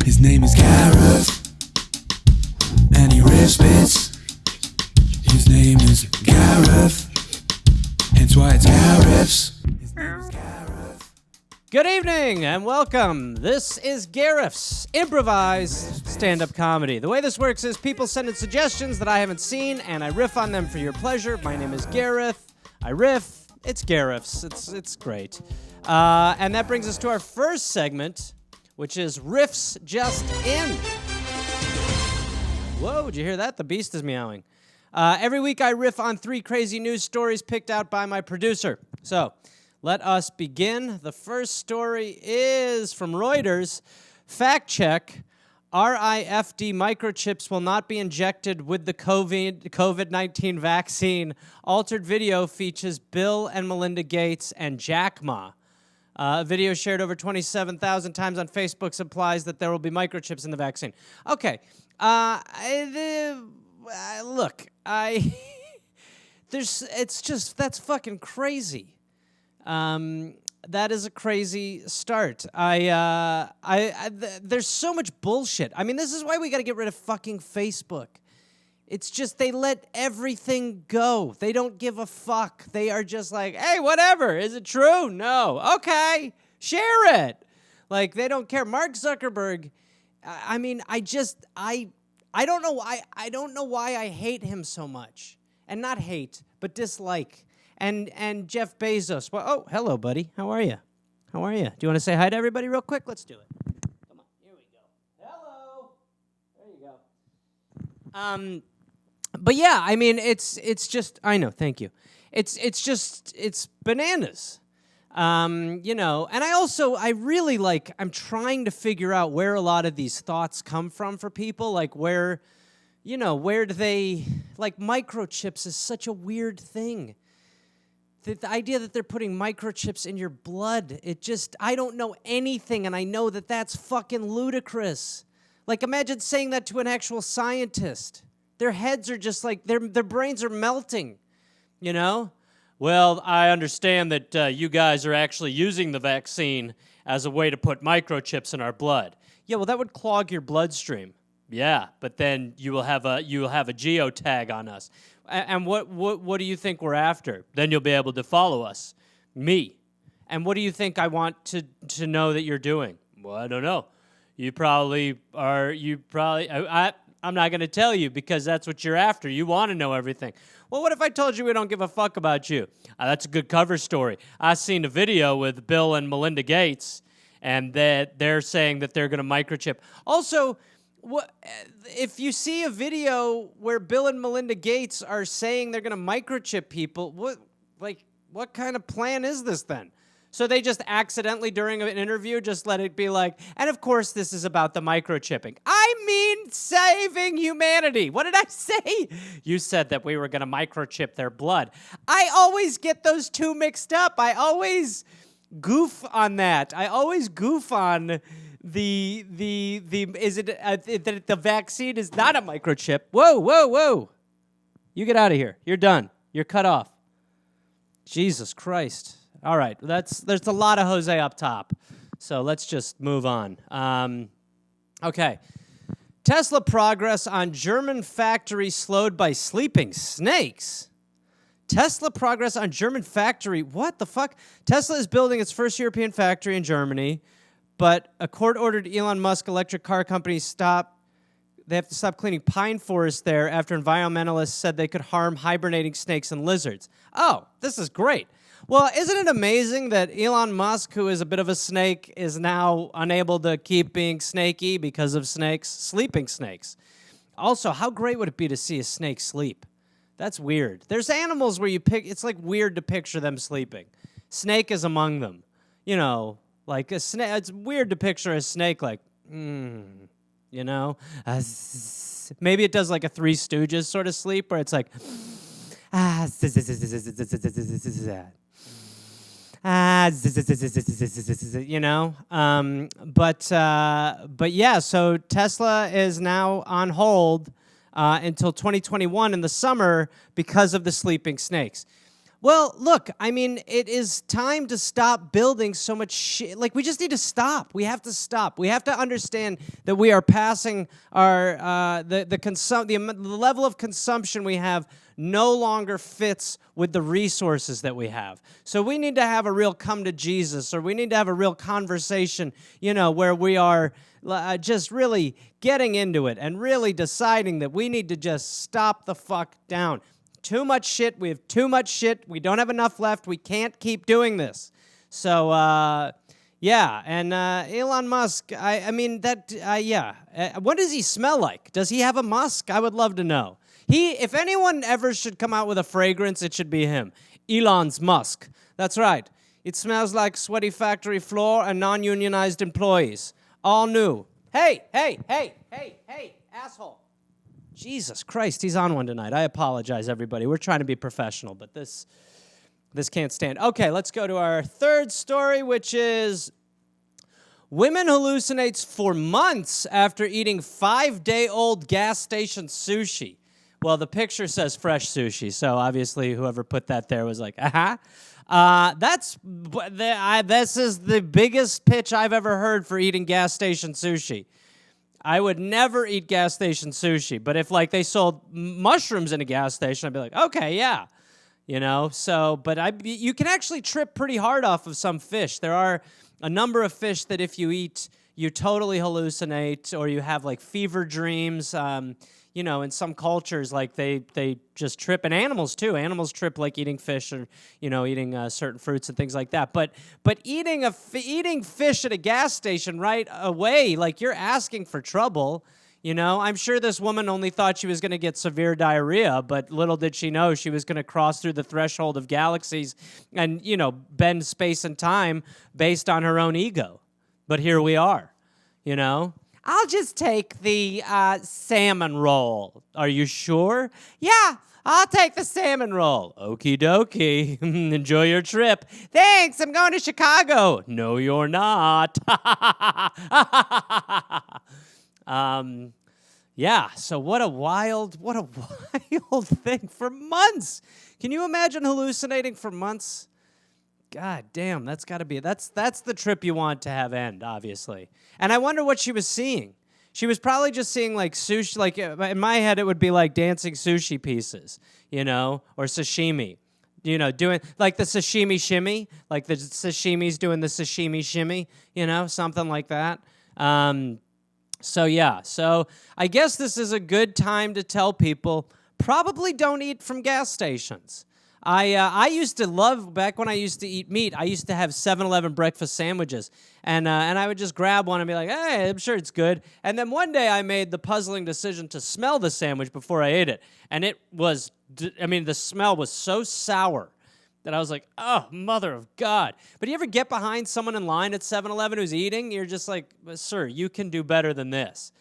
His name is Gareth, and he rips bits. His name is Gareth, hence why it's Gareth's. His name is Gareth. Good evening and welcome. This is Gareth's improvised stand-up comedy. The way this works is people send in suggestions that I haven't seen, and I riff on them for your pleasure. My name is Gareth. I riff. It's Gareth's. It's great. And that brings us to our first segment, which is Riffs Just In. Whoa, did you hear that? The beast is meowing. Every week I riff on 3 crazy news stories picked out by my producer. So, let us begin. The first story is from Reuters. Fact check. RIFD microchips will not be injected with the COVID-19 vaccine. Altered video features Bill and Melinda Gates and Jack Ma. A video shared over 27,000 times on Facebook implies that there will be microchips in the vaccine. Okay. Look, that's fucking crazy. That is a crazy start. There's so much bullshit. I mean, this is why we got to get rid of fucking Facebook. It's just they let everything go. They don't give a fuck. They are just like, hey, whatever. Is it true? No. Okay. Share it. Like, they don't care. Mark Zuckerberg, I mean, I don't know why. I don't know why I hate him so much. And not hate, but dislike. And Jeff Bezos. Well, oh, hello, buddy. How are you? How are you? Do you want to say hi to everybody real quick? Let's do it. Come on. Here we go. Hello. There you go. But yeah, I mean, it's just. I know. Thank you. It's bananas. You know, and I really like. I'm trying to figure out where a lot of these thoughts come from for people. Like where do they like microchips is such a weird thing. The idea that they're putting microchips in your blood, I don't know anything, and I know that that's fucking ludicrous. Like, imagine saying that to an actual scientist. Their heads are just like, their brains are melting, you know? Well, I understand that you guys are actually using the vaccine as a way to put microchips in our blood. Yeah, well, that would clog your bloodstream. Yeah, but then you will have a geotag on us. And what do you think we're after? Then you'll be able to follow us. Me. And what do you think I want to know that you're doing? Well, I don't know. I'm not going to tell you because that's what you're after. You want to know everything. Well, what if I told you we don't give a fuck about you? That's a good cover story. I seen a video with Bill and Melinda Gates, and that they're saying that they're going to microchip. Also, if you see a video where Bill and Melinda Gates are saying they're going to microchip people, what kind of plan is this then? So they just accidentally, during an interview, just let it be like, and of course this is about the microchipping. I mean saving humanity. What did I say? You said that we were going to microchip their blood. I always get those two mixed up. I always goof on that. I always goof on the vaccine is not a microchip. Whoa. You get out of here. You're done. You're cut off. Jesus Christ. All right. There's a lot of Jose up top. So let's just move on. Okay. Tesla progress on German factory slowed by sleeping snakes. Tesla progress on German factory. What the fuck? Tesla is building its first European factory in Germany. But a court ordered Elon Musk electric car company they have to stop cleaning pine forests there after environmentalists said they could harm hibernating snakes and lizards. Oh, this is great. Well, isn't it amazing that Elon Musk, who is a bit of a snake, is now unable to keep being snaky because of sleeping snakes? Also, how great would it be to see a snake sleep? That's weird. There's animals where it's like weird to picture them sleeping. Snake is among them. You know, like a snake, it's weird to picture a snake like, you know? Maybe it does like a Three Stooges sort of sleep where it's like, you know? But yeah, so Tesla is now on hold until 2021 in the summer because of the sleeping snakes. Well, look, I mean, it is time to stop building so much shit. Like, we just need to stop. We have to stop. We have to understand that we are passing our the level of consumption we have no longer fits with the resources that we have. So we need to have a real come to Jesus, or we need to have a real conversation, where we are just really getting into it and really deciding that we need to just stop the fuck down. Too much shit. We have too much shit. We don't have enough left. We can't keep doing this. So, yeah. And Elon Musk, what does he smell like? Does he have a musk? I would love to know. If anyone ever should come out with a fragrance, it should be him. Elon's Musk. That's right. It smells like sweaty factory floor and non-unionized employees. All new. Hey, asshole. Jesus Christ, he's on one tonight. I apologize, everybody. We're trying to be professional, but this can't stand. Okay, let's go to our third story, which is women hallucinates for months after eating 5-day-old gas station sushi. Well, the picture says fresh sushi, so obviously whoever put that there was like, this is the biggest pitch I've ever heard for eating gas station sushi. I would never eat gas station sushi, but if they sold mushrooms in a gas station, I'd be like, okay, yeah, but you can actually trip pretty hard off of some fish. There are a number of fish that if you eat, you totally hallucinate, or you have fever dreams. In some cultures, they just trip, and animals too. Animals trip eating fish, or eating certain fruits and things like that. But eating fish at a gas station right away, you're asking for trouble. I'm sure this woman only thought she was going to get severe diarrhea, but little did she know she was going to cross through the threshold of galaxies and bend space and time based on her own ego. But here we are, I'll just take the salmon roll. Are you sure? Yeah, I'll take the salmon roll. Okie dokie. Enjoy your trip. Thanks, I'm going to Chicago. No, you're not. Yeah, so what a wild thing for months. Can you imagine hallucinating for months? God damn, that's got to be, that's the trip you want to have end, obviously. And I wonder what she was seeing. She was probably just seeing sushi, in my head it would be dancing sushi pieces, or sashimi, doing the sashimi shimmy, the sashimi's doing the sashimi shimmy, something like that. So I guess this is a good time to tell people, probably don't eat from gas stations. I used to love, back when I used to eat meat, I used to have 7-Eleven breakfast sandwiches. And I would just grab one and be like, hey, I'm sure it's good. And then one day I made the puzzling decision to smell the sandwich before I ate it. And it was, the smell was so sour that I was like, oh, mother of God. But you ever get behind someone in line at 7-Eleven who's eating? You're just like, sir, you can do better than this,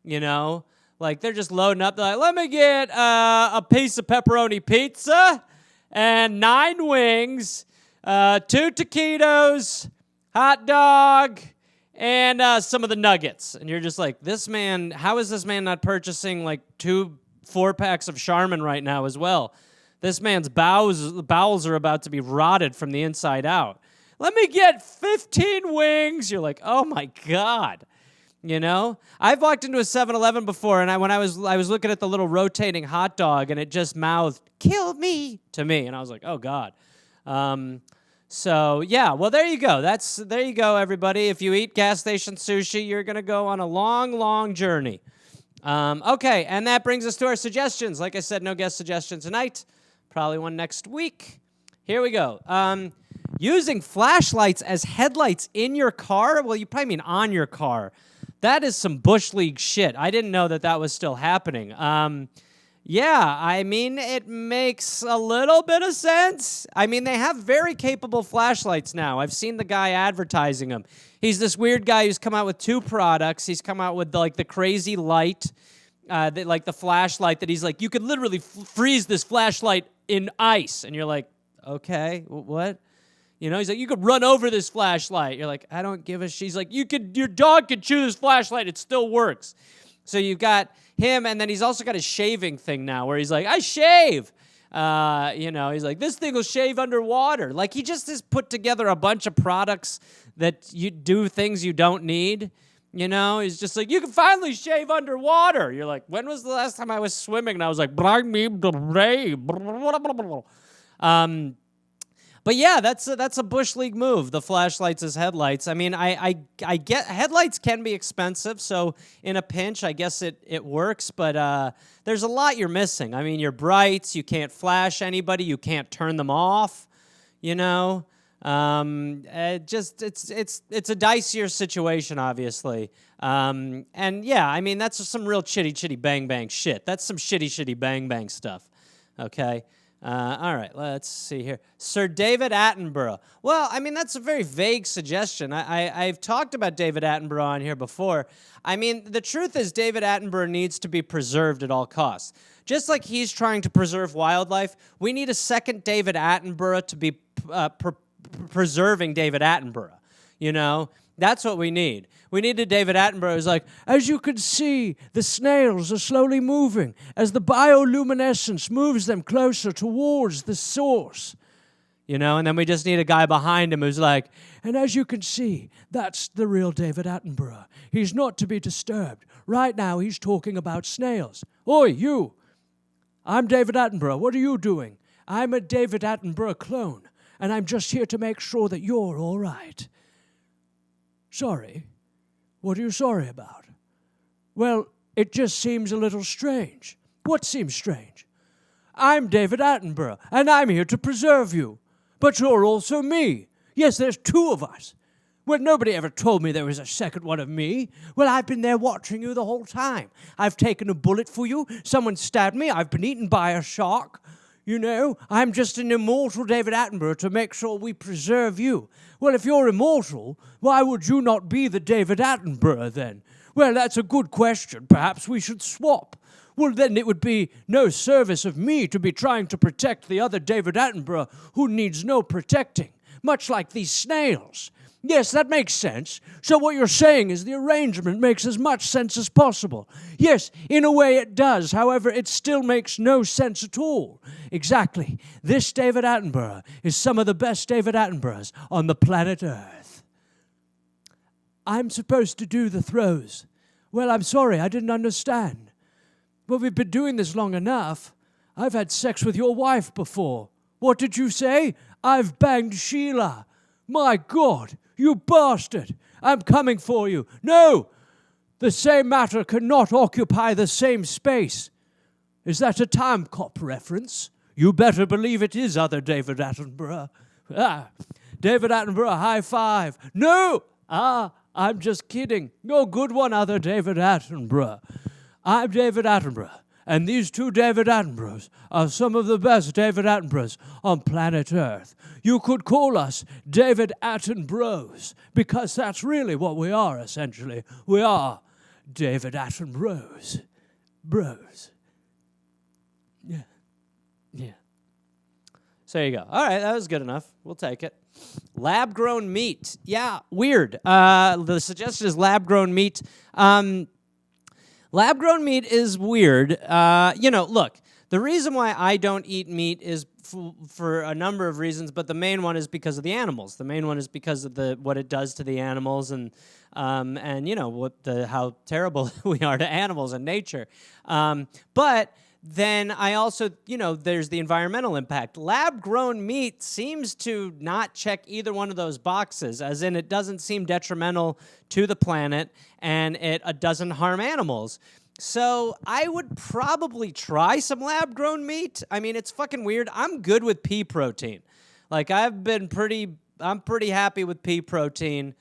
They're just loading up. They're like, let me get a piece of pepperoni pizza and 9 wings, 2 taquitos, hot dog, and some of the nuggets. And you're just like, this man, how is this man not purchasing 2 4-packs of Charmin right now as well? This man's bowels are about to be rotted from the inside out. Let me get 15 wings. You're like, oh my God. I've walked into a 7-Eleven before, and when I was looking at the little rotating hot dog, and it just mouthed, kill me, to me. And I was like, oh, God. So, yeah, well, there you go. There you go, everybody. If you eat gas station sushi, you're going to go on a long, long journey. Okay, and that brings us to our suggestions. Like I said, no guest suggestion tonight. Probably one next week. Here we go. Using flashlights as headlights in your car? Well, you probably mean on your car. That is some Bush League shit. I didn't know that was still happening. It makes a little bit of sense. They have very capable flashlights now. I've seen the guy advertising them. He's this weird guy who's come out with 2 products. He's come out with the crazy light, the flashlight that he's like, you could literally freeze this flashlight in ice. And you're like, okay, what? He's like, you could run over this flashlight. You're like, I don't give a shit. He's like, your dog could chew this flashlight. It still works. So you've got him, and then he's also got a shaving thing now where he's like, I shave. He's like, this thing will shave underwater. Like, he just has put together a bunch of products that you do things you don't need. He's just like, you can finally shave underwater. You're like, when was the last time I was swimming? And I was like, bring me the rain. But yeah, that's a Bush League move. The flashlights as headlights. I mean, I get headlights can be expensive, so in a pinch, I guess it works. But there's a lot you're missing. I mean, your brights, you can't flash anybody, you can't turn them off. It's a dicier situation, situation, and yeah, I mean, that's some real chitty bang bang shit. That's some shitty bang bang stuff. Okay. All right, let's see here. Sir David Attenborough. Well, I mean, that's a very vague suggestion. I've talked about David Attenborough on here before. I mean, the truth is David Attenborough needs to be preserved at all costs. Just like he's trying to preserve wildlife, we need a second David Attenborough to be preserving David Attenborough. That's what we need. We need a David Attenborough who's like, as you can see, the snails are slowly moving as the bioluminescence moves them closer towards the source. And then we just need a guy behind him who's like, and as you can see, that's the real David Attenborough. He's not to be disturbed. Right now, he's talking about snails. Oi, you! I'm David Attenborough. What are you doing? I'm a David Attenborough clone, and I'm just here to make sure that you're all right. Sorry? What are you sorry about? Well, it just seems a little strange. What seems strange? I'm David Attenborough, and I'm here to preserve you. But you're also me. Yes, there's two of us. Well, nobody ever told me there was a second one of me. Well, I've been there watching you the whole time. I've taken a bullet for you. Someone stabbed me. I've been eaten by a shark. I'm just an immortal David Attenborough to make sure we preserve you. Well, if you're immortal, why would you not be the David Attenborough then? Well, that's a good question. Perhaps we should swap. Well, then it would be no service of me to be trying to protect the other David Attenborough who needs no protecting, much like these snails. Yes, that makes sense. So what you're saying is the arrangement makes as much sense as possible. Yes, in a way it does. However, it still makes no sense at all. Exactly. This David Attenborough is some of the best David Attenboroughs on the planet Earth. I'm supposed to do the throws. Well, I'm sorry, I didn't understand. Well, we've been doing this long enough. I've had sex with your wife before. What did you say? I've banged Sheila. My God, you bastard! I'm coming for you. No! The same matter cannot occupy the same space. Is that a Time Cop reference? You better believe it is, other David Attenborough. David Attenborough, high five. No! I'm just kidding. No, good one, other David Attenborough. I'm David Attenborough, and these two David Attenboroughs are some of the best David Attenboroughs on planet Earth. You could call us David Attenboroughs, because that's really what we are, essentially. We are David Attenboroughs. Bros. Yeah. So there you go. All right, that was good enough. We'll take it. Lab-grown meat. Yeah, weird. The suggestion is lab-grown meat. Lab-grown meat is weird. Look, the reason why I don't eat meat is for a number of reasons, but the main one is because of the animals. The main one is because of what it does to the animals and how terrible we are to animals and nature. But then I also, there's the environmental impact. Lab-grown meat seems to not check either one of those boxes, as in it doesn't seem detrimental to the planet, and it doesn't harm animals. So I would probably try some lab-grown meat. I mean, it's fucking weird. I'm good with pea protein. Like, I'm pretty happy with pea protein.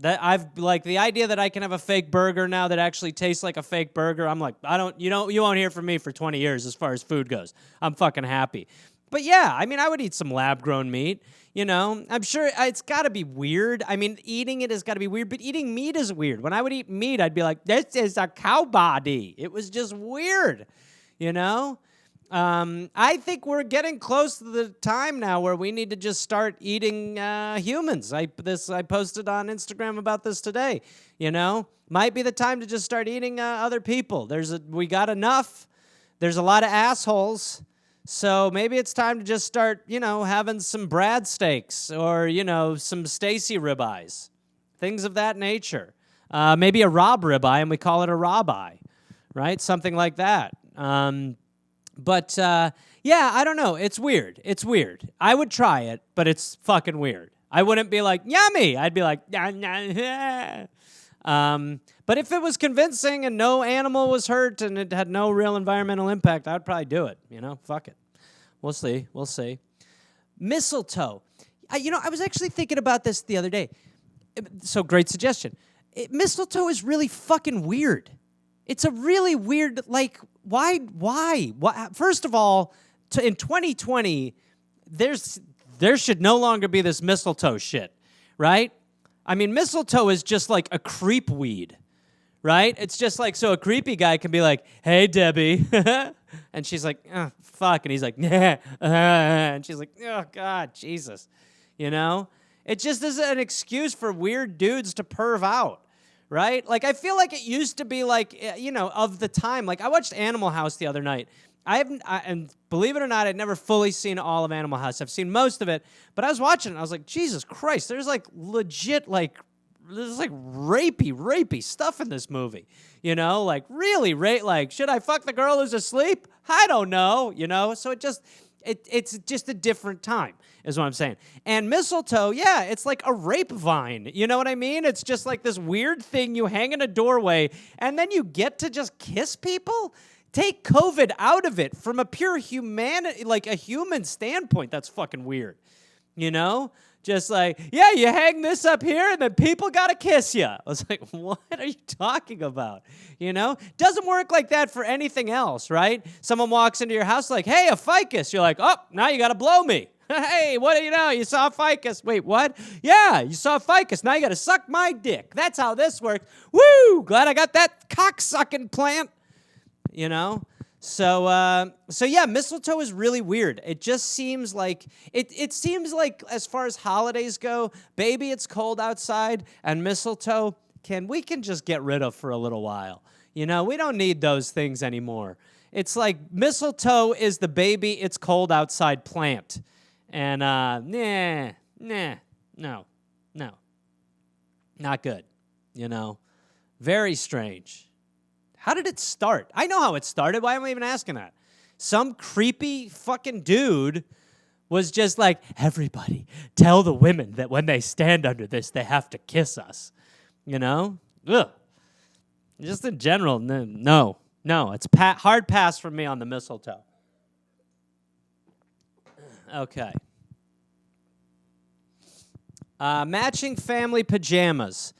That the idea that I can have a fake burger now that actually tastes like a fake burger. I'm like, you won't hear from me for 20 years as far as food goes. I'm fucking happy. But yeah, I mean, I would eat some lab-grown meat. I'm sure it's got to be weird. I mean, eating it has got to be weird, but eating meat is weird. When I would eat meat, I'd be like, this is a cow body. It was just weird, I think we're getting close to the time now where we need to just start eating humans. I posted on Instagram about this today. Might be the time to just start eating other people. We got enough. There's a lot of assholes. So maybe it's time to just start, having some Brad steaks or, some Stacy ribeyes, things of that nature. Maybe a Rob ribeye, and we call it a Rob-eye, right? Something like that. But I don't know. It's weird. It's weird. I would try it, but it's fucking weird. I wouldn't be like, yummy. I'd be like, nah, nah. But if it was convincing and no animal was hurt and it had no real environmental impact, I'd probably do it. Fuck it. We'll see. We'll see. Mistletoe. I was actually thinking about this the other day. So great suggestion. Mistletoe is really fucking weird. It's a really weird, why? First of all, in 2020, there should no longer be this mistletoe shit, right? I mean, mistletoe is just like a creep weed, right? It's just like, so a creepy guy can be like, hey, Debbie. And she's like, oh, fuck. And he's like, nah. And she's like, oh, God, Jesus. It just is an excuse for weird dudes to perv out, right? I feel like it used to be of the time. I watched Animal House the other night. And believe it or not, I'd never fully seen all of Animal House. I've seen most of it, but I was watching it, I was like, Jesus Christ, there's legit there's rapey stuff in this movie. Really, should I fuck the girl who's asleep? I don't know, So it's just a different time, is what I'm saying. And mistletoe, yeah, it's like a rape vine. You know what I mean? It's just like this weird thing you hang in a doorway, and then you get to just kiss people? Take COVID out of it from a pure humanity, a human standpoint. That's fucking weird, Just yeah, you hang this up here and then people gotta kiss you. I was like, what are you talking about? Doesn't work like that for anything else, right? Someone walks into your house like, hey, a ficus. You're like, oh, now you gotta blow me. Hey, what do you know? You saw a ficus. Wait, what? Yeah, you saw a ficus. Now you gotta suck my dick. That's how this works. Woo! Glad I got that cock-sucking plant. So yeah, mistletoe is really weird. It just seems like, it seems like as far as holidays go, baby, it's cold outside, and mistletoe, we can just get rid of for a little while. We don't need those things anymore. It's like mistletoe is the baby, it's cold outside plant. And, no, not good, very strange. How did it start? I know how it started. Why am I even asking that? Some creepy fucking dude was just like, everybody, tell the women that when they stand under this, they have to kiss us. Ugh. Just in general, no. It's hard pass from me on the mistletoe. Okay. Matching family pajamas.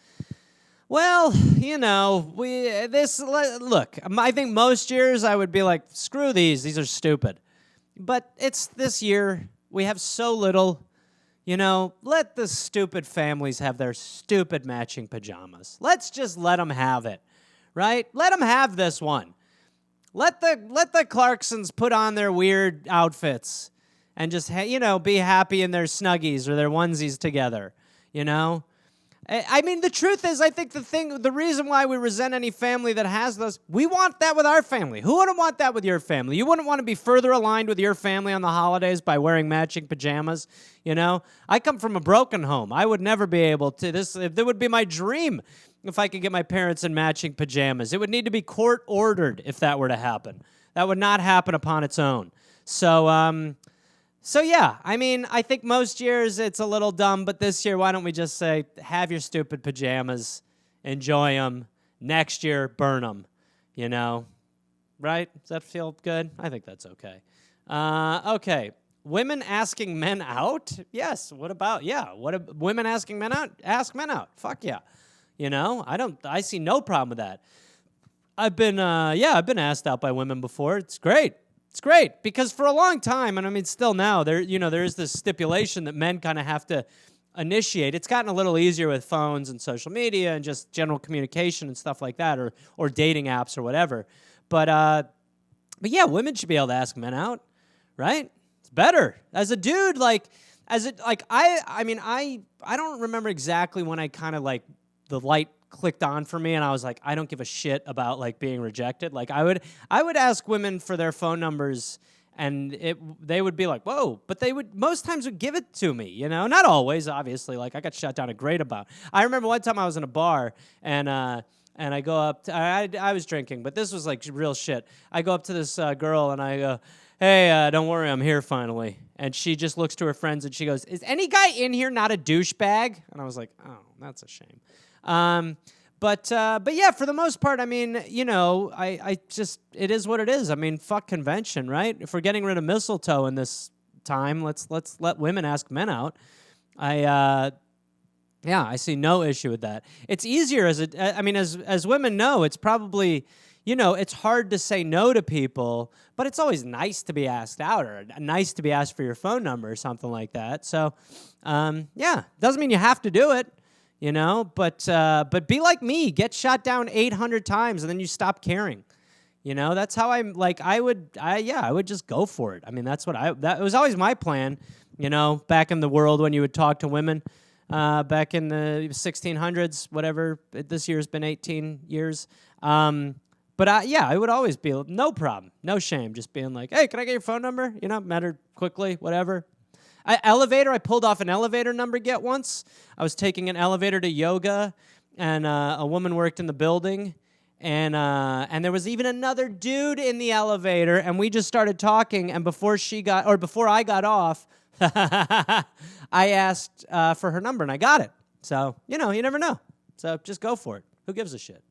Well, look, I think most years I would be like, screw these are stupid. But it's this year, we have so little, let the stupid families have their stupid matching pajamas. Let's just let them have it, right? Let them have this one. Let the Clarksons put on their weird outfits and just, be happy in their Snuggies or their onesies together, I mean, the truth is, I think the reason why we resent any family that has those, we want that with our family. Who wouldn't want that with your family? You wouldn't want to be further aligned with your family on the holidays by wearing matching pajamas, I come from a broken home. I would never be able to. That would be my dream if I could get my parents in matching pajamas. It would need to be court-ordered if that were to happen. That would not happen upon its own. So yeah, I mean, I think most years it's a little dumb, but this year, why don't we just say, have your stupid pajamas, enjoy them, next year, burn them, right? Does that feel good? I think that's okay. Okay, women asking men out? Yes, what about, women asking men out? Ask men out, fuck yeah. I see no problem with that. I've been asked out by women before, it's great. It's great because for a long time, and I mean still now, there is this stipulation that men kind of have to initiate. It's gotten a little easier with phones and social media and just general communication and stuff like that, or dating apps or whatever. But yeah, women should be able to ask men out, right? It's better as a dude. I don't remember exactly when I kind of the light clicked on for me and I was like, I don't give a shit about being rejected. I would ask women for their phone numbers And they would be like, whoa, but they would most times would give it to me, Not always, obviously. Like, I got shot down a grade about. I remember one time I was in a bar, and I go up to, I was drinking, but this was like real shit. I go up to this girl, and I go, hey, don't worry, I'm here finally. And she just looks to her friends, and she goes, is any guy in here not a douchebag? And I was like, oh, that's a shame. But yeah, for the most part, I mean, I just, it is what it is. I mean, fuck convention, right? If we're getting rid of mistletoe in this time, let's let women ask men out. I see no issue with that. It's easier as women know, it's probably, it's hard to say no to people, but it's always nice to be asked out or nice to be asked for your phone number or something like that. So, doesn't mean you have to do it. But be like me, get shot down 800 times and then you stop caring. That's how I'm like, I would just go for it. I mean, that was always my plan, back in the world when you would talk to women, back in the 1600s, whatever, this year's been 18 years. But I would always be, no problem, no shame, just being like, hey, can I get your phone number? Matter quickly, whatever. I pulled off an elevator number get once. I was taking an elevator to yoga, and a woman worked in the building, and there was even another dude in the elevator, and we just started talking, and before I got off, I asked for her number, and I got it. So, you never know. So just go for it. Who gives a shit?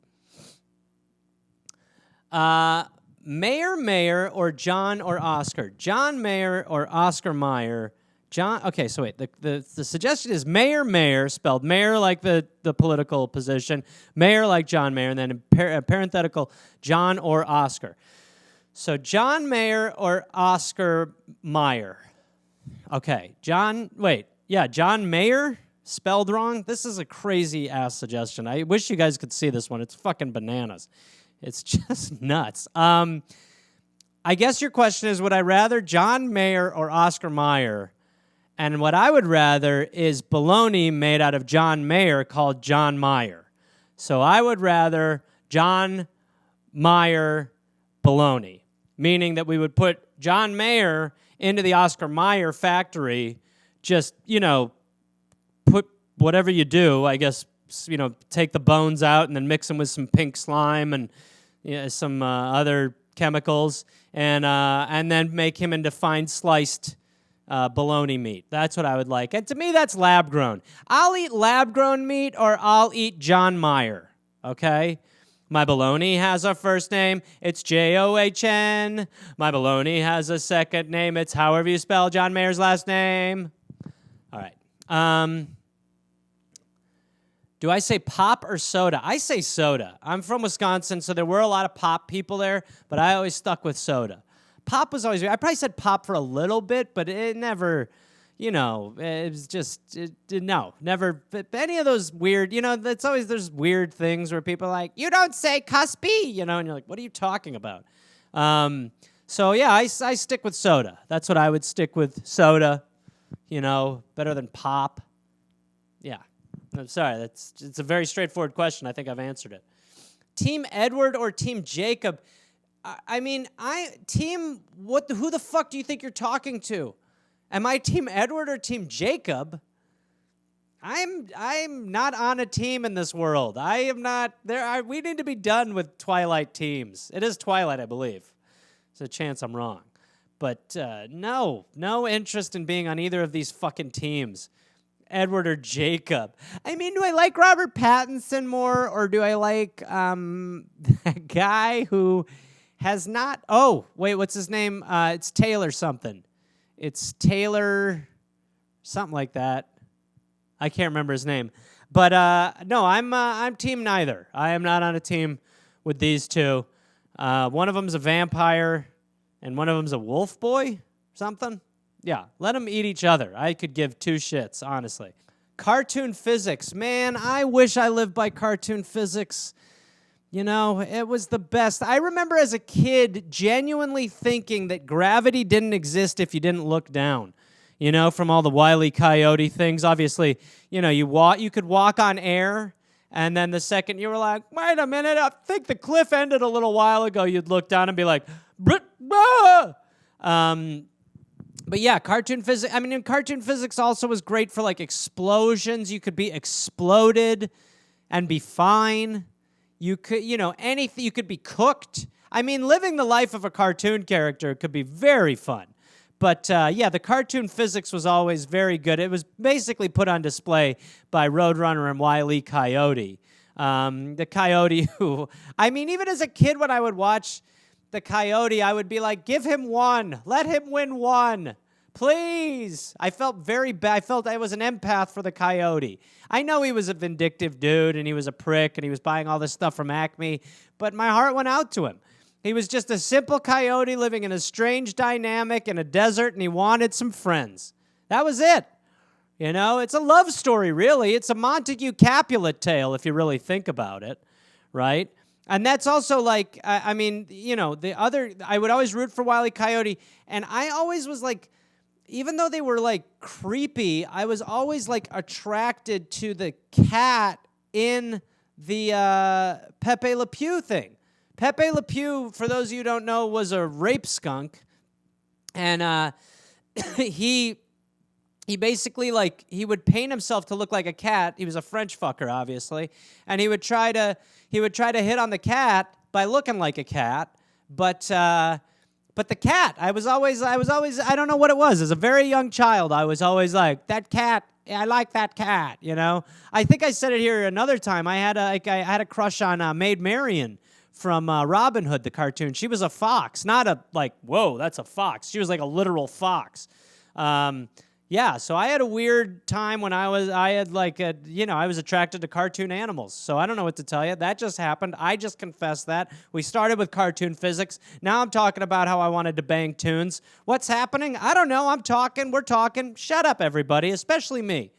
Meyer, or John or Oscar? John Meyer or Oscar Meyer? John. Okay, so wait. The suggestion is Meyer, spelled Mayor like the political position, Mayor like John Mayer, and then in parenthetical, John or Oscar. So John Mayer or Oscar Meyer. Okay, John Mayer spelled wrong. This is a crazy ass suggestion. I wish you guys could see this one. It's fucking bananas. It's just nuts. I guess your question is, would I rather John Mayer or Oscar Meyer? And what I would rather is bologna made out of John Mayer called John Meyer. So I would rather John Meyer bologna, meaning that we would put John Mayer into the Oscar Meyer factory, just, put whatever you do, I guess, take the bones out and then mix them with some pink slime and some other chemicals, and then make him into fine sliced bologna meat. That's what I would like. And to me, that's lab-grown. I'll eat lab-grown meat or I'll eat John Meyer, okay? My bologna has a first name. It's John. My bologna has a second name. It's however you spell John Mayer's last name. All right. Do I say pop or soda? I say soda. I'm from Wisconsin, so there were a lot of pop people there, but I always stuck with soda. Pop was always, I probably said pop for a little bit, but it never, it was just, no, never, any of those weird, it's always, there's weird things where people are like, you don't say cuspy, and you're like, what are you talking about? So yeah, I stick with soda. That's what I would stick with, soda, better than pop. Yeah. I'm sorry, it's a very straightforward question. I think I've answered it. Team Edward or Team Jacob? Who the fuck do you think you're talking to? Am I Team Edward or Team Jacob? I'm not on a team in this world. I am not there. We need to be done with Twilight teams. It is Twilight, I believe. There's a chance I'm wrong. But no interest in being on either of these fucking teams. Edward or Jacob. Do I like Robert Pattinson more, or do I like that guy who has not... Oh, wait, what's his name? It's Taylor something. It's Taylor something like that. I can't remember his name. But no, I'm team neither. I am not on a team with these two. One of them's a vampire, and one of them's a wolf boy, something. Yeah, let them eat each other. I could give two shits, honestly. Cartoon physics. Man, I wish I lived by cartoon physics. It was the best. I remember as a kid genuinely thinking that gravity didn't exist if you didn't look down. From all the Wile E. Coyote things. Obviously, you could walk on air, and then the second you were like, wait a minute, I think the cliff ended a little while ago, you'd look down and be like, bah! But yeah, cartoon physics. I mean, in cartoon physics also was great for like explosions. You could be exploded and be fine. You could, anything. You could be cooked. I mean, living the life of a cartoon character could be very fun. But yeah, the cartoon physics was always very good. It was basically put on display by Roadrunner and Wile E. Coyote. The Coyote who, I mean, even as a kid when I would watch the Coyote, I would be like, give him one. Let him win one. Please. I felt very bad. I felt I was an empath for the Coyote. I know he was a vindictive dude and he was a prick and he was buying all this stuff from Acme, but my heart went out to him. He was just a simple coyote living in a strange dynamic in a desert, and he wanted some friends. That was it. It's a love story, really. It's a Montague Capulet tale, if you really think about it, right? And that's also like, I would always root for Wile E. Coyote, and I always was like, even though they were like creepy, I was always like attracted to the cat in the Pepe Le Pew thing. Pepe Le Pew, for those of you who don't know, was a rape skunk, and he basically he would paint himself to look like a cat. He was a French fucker, obviously, and he would try to hit on the cat by looking like a cat, but the cat, I was always I don't know what it was. As a very young child, I was always like, that cat. I like that cat. I think I said it here another time. I had a crush on Maid Marian from Robin Hood, the cartoon. She was a fox, not a, whoa, that's a fox. She was like a literal fox. Yeah, so I had a weird time when I was attracted to cartoon animals. So I don't know what to tell you. That just happened. I just confessed that. We started with cartoon physics. Now I'm talking about how I wanted to bang tunes. What's happening? I don't know. We're talking. Shut up, everybody, especially me.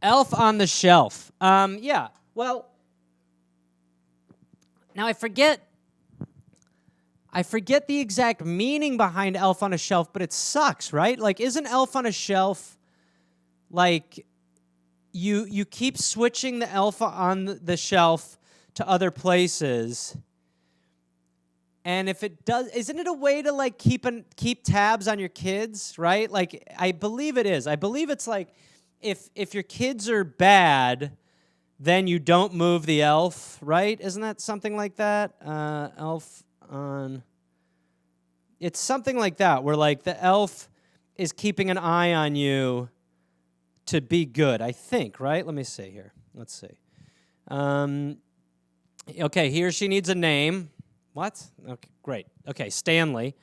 Elf on the Shelf. Yeah, well, now I forget the exact meaning behind Elf on a Shelf, but it sucks, right? Isn't Elf on a Shelf you keep switching the elf on the shelf to other places, and if it does, isn't it a way to keep tabs on your kids, right? I believe it is. I believe it's if your kids are bad, then you don't move the elf, right? Isn't that something like that? Elf on... It's something like that, where the elf is keeping an eye on you to be good, I think, right? Let me see here. Let's see. Okay, he or she needs a name. What? Okay, great. Okay, Stanley.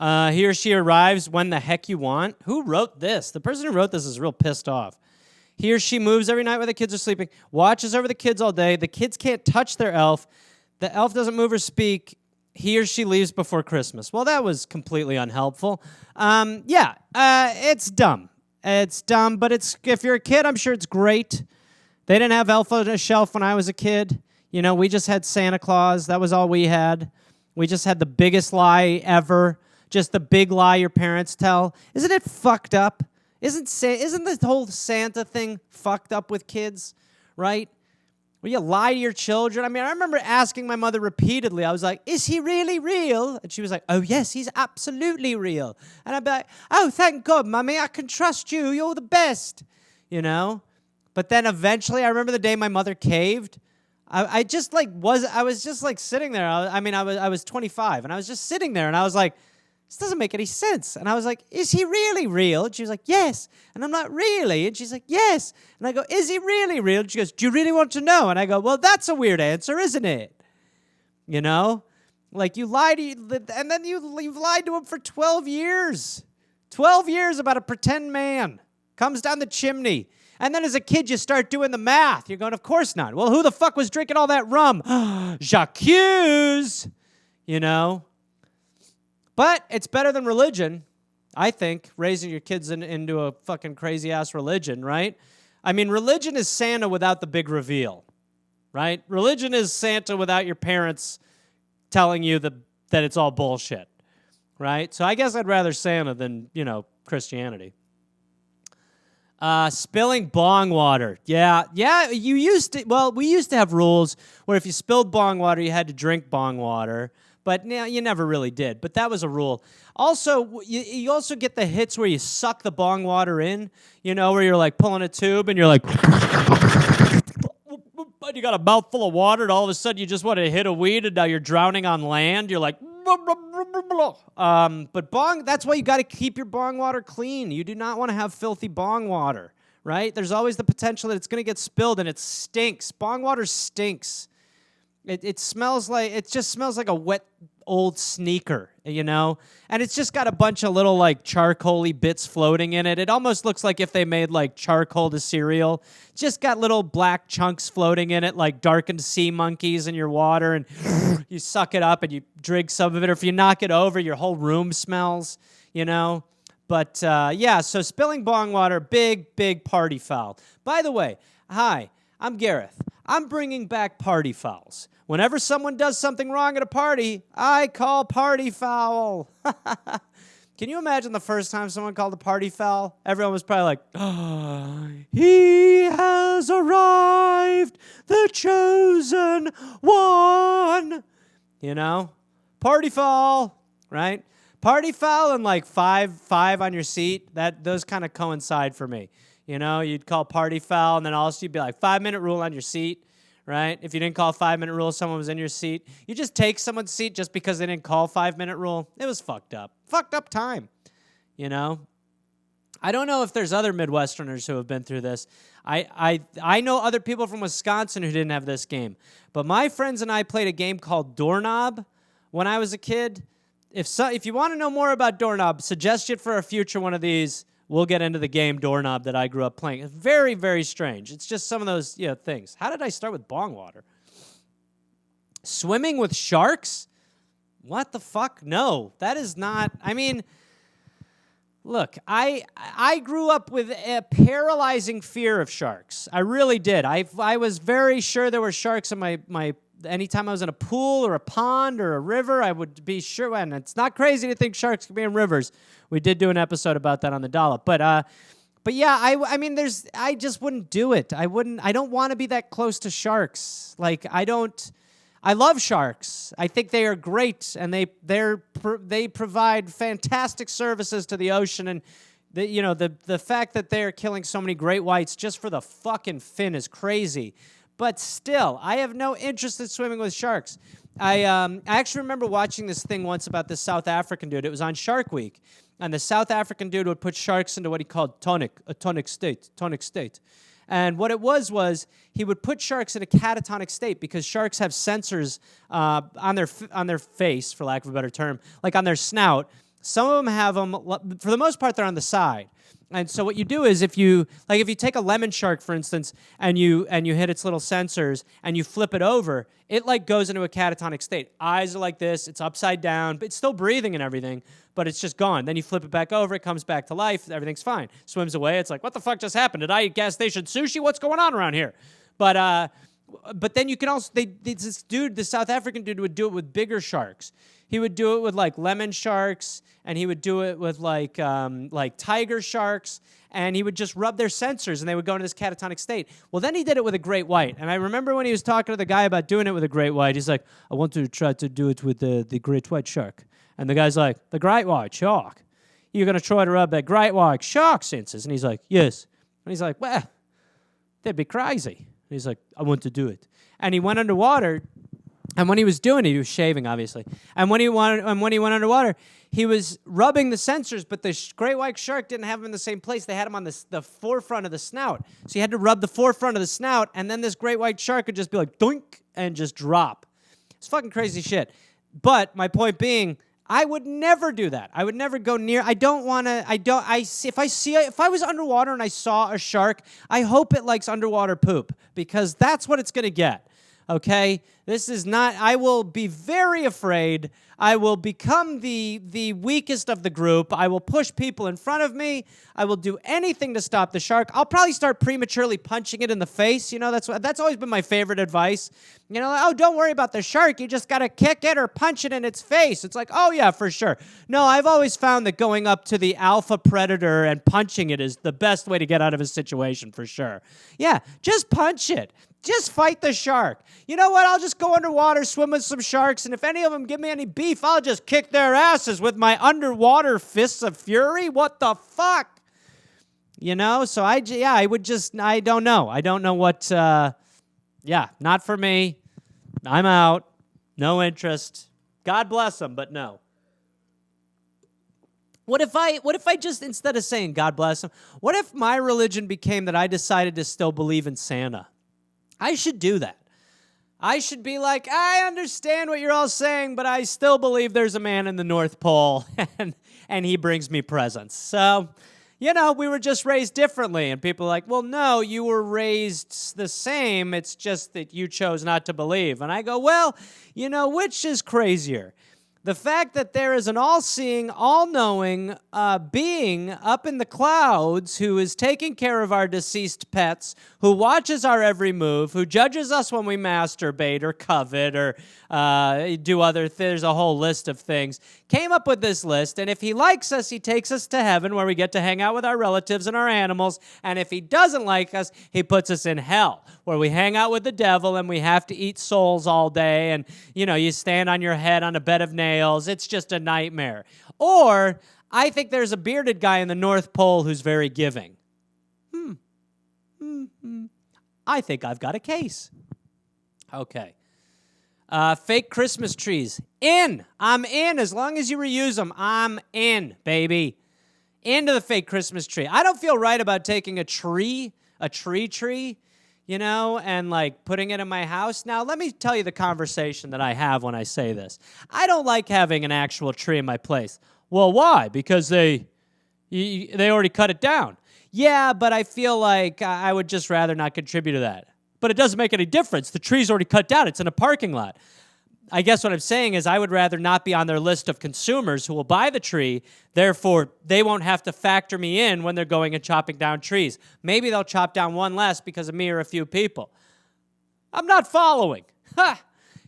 He or she arrives when the heck you want. Who wrote this? The person who wrote this is real pissed off. He or she moves every night while the kids are sleeping, watches over the kids all day. The kids can't touch their elf. The elf doesn't move or speak. He or she leaves before Christmas. Well, that was completely unhelpful. It's dumb. It's dumb, but if you're a kid, I'm sure it's great. They didn't have Elf on a Shelf when I was a kid. We just had Santa Claus. That was all we had. We just had the biggest lie ever. Just the big lie your parents tell. Isn't it fucked up? Isn't the whole Santa thing fucked up with kids, right? Will you lie to your children? I mean, I remember asking my mother repeatedly. I was like, is he really real? And she was like, oh, yes, he's absolutely real. And I'd be like, oh, thank God, Mummy, I can trust you. You're the best, But then eventually, I remember the day my mother caved. I was just sitting there. I was 25, and I was just sitting there, and I was like, this doesn't make any sense. And I was like, is he really real? And she was like, yes. And I'm like, really? And she's like, yes. And I go, is he really real? And she goes, do you really want to know? And I go, well, that's a weird answer, isn't it? You lied and then you've lied to him for 12 years. 12 years about a pretend man. Comes down the chimney. And then as a kid, you start doing the math. You're going, of course not. Well, who the fuck was drinking all that rum? Jacques, But it's better than religion, I think, raising your kids into a fucking crazy-ass religion, right? I mean, religion is Santa without the big reveal, right? Religion is Santa without your parents telling you that it's all bullshit, right? So I guess I'd rather Santa than, Christianity. Spilling bong water. Yeah, we used to have rules where if you spilled bong water, you had to drink bong water. But you never really did. But that was a rule. Also, you also get the hits where you suck the bong water in, where you're like pulling a tube and you're like, but you got a mouthful of water and all of a sudden you just want to hit a weed and now you're drowning on land. You're like, but bong, that's why you got to keep your bong water clean. You do not want to have filthy bong water, right? There's always the potential that it's going to get spilled and it stinks. Bong water stinks. It just smells like a wet old sneaker, and it's just got a bunch of little like charcoaly bits floating in it. It almost looks like if they made like charcoal to cereal. Just got little black chunks floating in it, like darkened sea monkeys in your water, and you suck it up and you drink some of it. Or if you knock it over, your whole room smells, But so spilling bong water, big party foul. By the way, hi, I'm Gareth. I'm bringing back party fouls. Whenever someone does something wrong at a party, I call party foul. Can you imagine the first time someone called a party foul? Everyone was probably like, oh, he has arrived, the chosen one. Party foul, right? Party foul and like five on your seat, those kind of coincide for me. You'd call party foul, and then also you'd be like 5-minute rule on your seat, right? If you didn't call 5-minute rule, someone was in your seat. You just take someone's seat just because they didn't call 5-minute rule. It was fucked up. Fucked up time, I don't know if there's other Midwesterners who have been through this. I know other people from Wisconsin who didn't have this game. But my friends and I played a game called Doorknob when I was a kid. If you want to know more about Doorknob, suggestion for a future one of these. We'll get into the game Doorknob that I grew up playing. It's very, very strange. It's just some of those things. How did I start with bong water? Swimming with sharks? What the fuck? No, that is not. I mean, look, I grew up with a paralyzing fear of sharks. I really did. I was very sure there were sharks in my anytime I was in a pool or a pond or a river, I would be sure. And it's not crazy to think sharks can be in rivers. We did do an episode about that on the Dollop. But yeah, I just wouldn't do it. I don't want to be that close to sharks. Like, I love sharks. I think they are great, and they provide fantastic services to the ocean. And the fact that they are killing so many great whites just for the fucking fin is crazy. But still, I have no interest in swimming with sharks. I actually remember watching this thing once about this South African dude. It was on Shark Week. And the South African dude would put sharks into what he called a tonic state. And what it was he would put sharks in a catatonic state because sharks have sensors on their face, for lack of a better term, like on their snout. Some of them have them, for the most part, they're on the side. And so what you do is if you take a lemon shark, for instance, and you hit its little sensors and you flip it over, it like goes into a catatonic state. Eyes are like this, it's upside down, but it's still breathing and everything, but it's just gone. Then you flip it back over, it comes back to life, everything's fine. Swims away, it's like, what the fuck just happened? Did I eat gas station sushi? What's going on around here? But then you can also, this South African dude would do it with bigger sharks. He would do it with like lemon sharks, and he would do it with like tiger sharks, and he would just rub their sensors, and they would go into this catatonic state. Well, then he did it with a great white, and I remember when he was talking to the guy about doing it with a great white, he's like, I want to try to do it with the great white shark. And the guy's like, the great white shark? You're going to try to rub that great white shark sensors? And he's like, yes. And he's like, well, that'd be crazy. And he's like, I want to do it. And he went underwater. And when he was doing it, he was shaving, obviously. And when he went underwater, he was rubbing the sensors, but the great white shark didn't have him in the same place. They had him on the forefront of the snout. So he had to rub the forefront of the snout, and then this great white shark would just be like, doink, and just drop. It's fucking crazy shit. But my point being, I would never do that. I would never go near. If I was underwater and I saw a shark, I hope it likes underwater poop, because that's what it's going to get. Okay? This is not, I will be very afraid. I will become the weakest of the group. I will push people in front of me. I will do anything to stop the shark. I'll probably start prematurely punching it in the face. That's always been my favorite advice. Oh, don't worry about the shark. You just got to kick it or punch it in its face. It's like, oh yeah, for sure. No, I've always found that going up to the alpha predator and punching it is the best way to get out of a situation, for sure. Yeah, just punch it. Just fight the shark. You know what? I'll just just go underwater, swim with some sharks, and if any of them give me any beef, I'll just kick their asses with my underwater fists of fury? What the fuck? You know? So I don't know. I don't know what, not for me. I'm out. No interest. God bless them, but no. What if I just, instead of saying God bless them, what if my religion became that I decided to still believe in Santa? I should do that. I should be like, I understand what you're all saying, but I still believe there's a man in the North Pole, and he brings me presents. So, you know, we were just raised differently. And people are like, well, no, you were raised the same. It's just that you chose not to believe. And I go, well, you know, which is crazier? The fact that there is an all-seeing, all-knowing being up in the clouds who is taking care of our deceased pets, who watches our every move, who judges us when we masturbate or covet or do other things. There's a whole list of things. Came up with this list, and if he likes us, he takes us to heaven where we get to hang out with our relatives and our animals, and if he doesn't like us, he puts us in hell where we hang out with the devil and we have to eat souls all day, and, you know, you stand on your head on a bed of nails. It's just a nightmare. Or I think there's a bearded guy in the North Pole who's very giving. I think I've got a case. Okay. Fake Christmas trees. I'm in. As long as you reuse them, I'm in, baby. Into the fake Christmas tree. I don't feel right about taking a tree, you know, and like putting it in my house. Now, let me tell you the conversation that I have when I say this. I don't like having an actual tree in my place. Well, why? Because they already cut it down. Yeah, but I feel like I would just rather not contribute to that. But it doesn't make any difference. The tree's already cut down. It's in a parking lot. I guess what I'm saying is I would rather not be on their list of consumers who will buy the tree. Therefore, they won't have to factor me in when they're going and chopping down trees. Maybe they'll chop down one less because of me or a few people. I'm not following. Ha!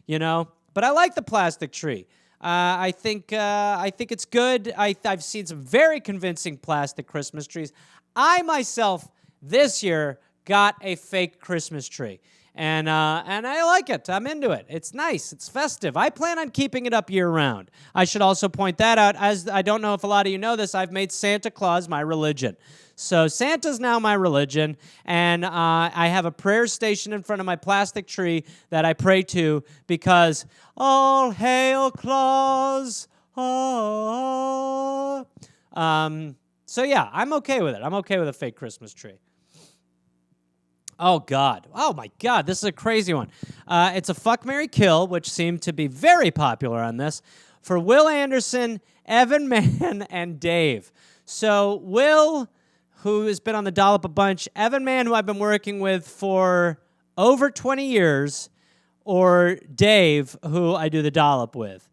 You know? But I like the plastic tree. I think it's good. I've seen some very convincing plastic Christmas trees. I myself, this year, got a fake Christmas tree. And I like it. I'm into it. It's nice. It's festive. I plan on keeping it up year-round. I should also point that out. As I don't know if a lot of you know this, I've made Santa Claus my religion. So Santa's now my religion, and I have a prayer station in front of my plastic tree that I pray to because, all hail Claus. Ah. So yeah, I'm okay with it. I'm okay with a fake Christmas tree. Oh, God. Oh, my God. This is a crazy one. It's a fuck, marry, kill, which seemed to be very popular on this, for Will Anderson, Evan Mann, and Dave. So Will, who has been on the dollop a bunch, Evan Mann, who I've been working with for over 20 years, or Dave, who I do the dollop with.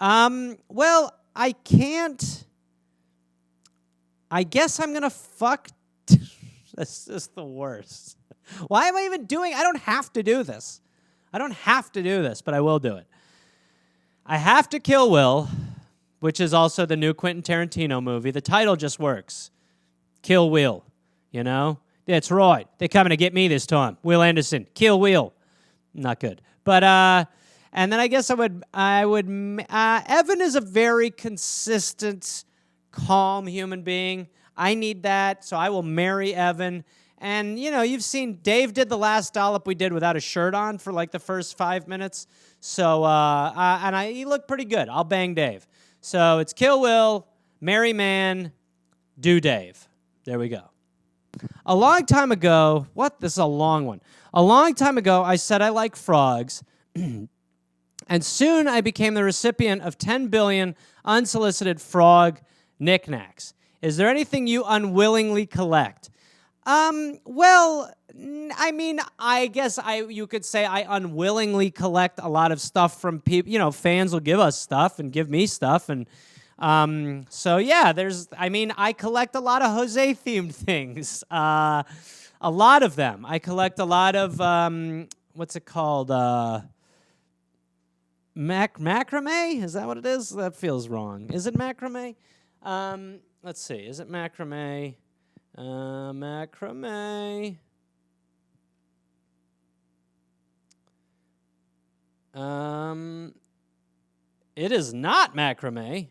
Well, I can't. I guess I'm going to fuck. This is the worst. Why am I even doing? I don't have to do this. But I will do it. I have to kill Will, which is also the new Quentin Tarantino movie. The title just works. Kill Will, you know? That's right. They're coming to get me this time. Will Anderson, kill Will. Not good. But, and then I guess I would, Evan is a very consistent, calm human being. I need that, so I will marry Evan. And, you know, you've seen Dave did the last dollop we did without a shirt on for like the first 5 minutes. So, he looked pretty good. I'll bang Dave. So it's kill Will, marry Mann, do Dave. There we go. A long time ago, this is a long one. A long time ago, I said I like frogs. And soon I became the recipient of 10 billion unsolicited frog knickknacks. Is there anything you unwillingly collect? Well, I mean, I guess you could say I unwillingly collect a lot of stuff from people. You know, fans will give us stuff and give me stuff. And so, yeah, I collect a lot of Jose-themed things. A lot of them. I collect a lot of, what's it called? Macrame? Is that what it is? That feels wrong. Is it macrame? Let's see. Is it macrame? Macrame. It is not macrame.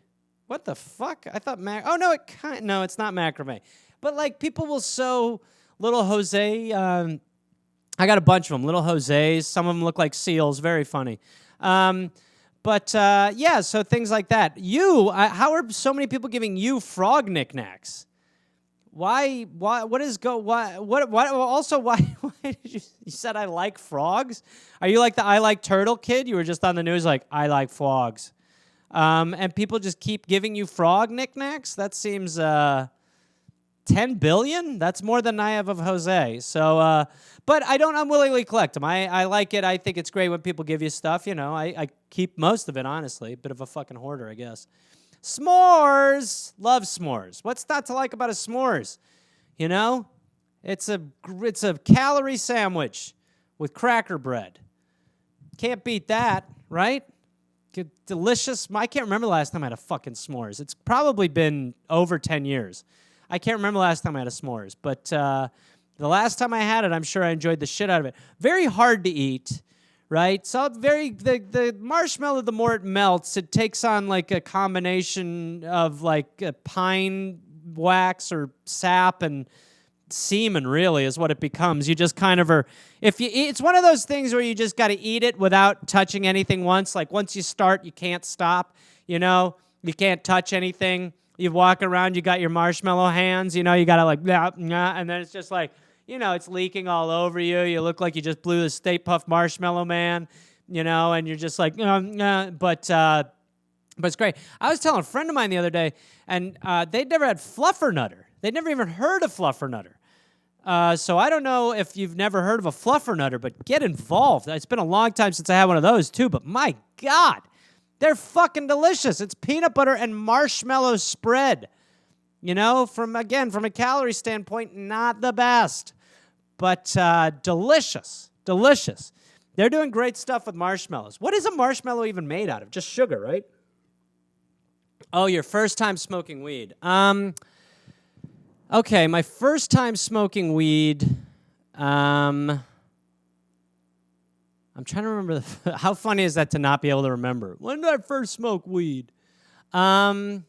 What the fuck? I thought oh no, no, it's not macrame. But like people will sew little Jose. I got a bunch of them, little Jose's. Some of them look like seals. Very funny. Yeah, so things like that. How are so many people giving you frog knickknacks? Why? What is go? Why? What? Also, why did you said I like frogs? Are you like the I like turtle kid? You were just on the news like I like frogs, and people just keep giving you frog knickknacks. That seems 10 billion. That's more than I have of Jose. So, but I don't unwillingly collect them. I like it. I think it's great when people give you stuff. You know, I keep most of it honestly. Bit of a fucking hoarder, I guess. S'mores. Love s'mores. What's not to like about a s'mores? You know? It's a calorie sandwich with cracker bread. Can't beat that, right? Delicious. I can't remember the last time I had a fucking s'mores. It's probably been over 10 years. I can't remember the last time I had a s'mores. But the last time I had it, I'm sure I enjoyed the shit out of it. Very hard to eat. Right? So the marshmallow, the more it melts, it takes on like a combination of like a pine wax or sap and semen, really, is what it becomes. You just kind of are, if you eat, it's one of those things where you just got to eat it without touching anything once. Like once you start, you can't stop, you know? You can't touch anything. You walk around, you got your marshmallow hands, you know, you got to like, and then it's just like, you know, it's leaking all over you. You look like you just blew the Stay Puft Marshmallow Man, you know, and you're just like, but it's great. I was telling a friend of mine the other day, and they'd never had Fluffernutter. They'd never even heard of Fluffernutter. So I don't know if you've never heard of a Fluffernutter, but get involved. It's been a long time since I had one of those, too, but my God, they're fucking delicious. It's peanut butter and marshmallow spread. You know, from a calorie standpoint, not the best. But delicious. They're doing great stuff with marshmallows. What is a marshmallow even made out of? Just sugar, right? Oh, your first time smoking weed. Okay, my first time smoking weed. I'm trying to remember. How funny is that to not be able to remember? When did I first smoke weed? I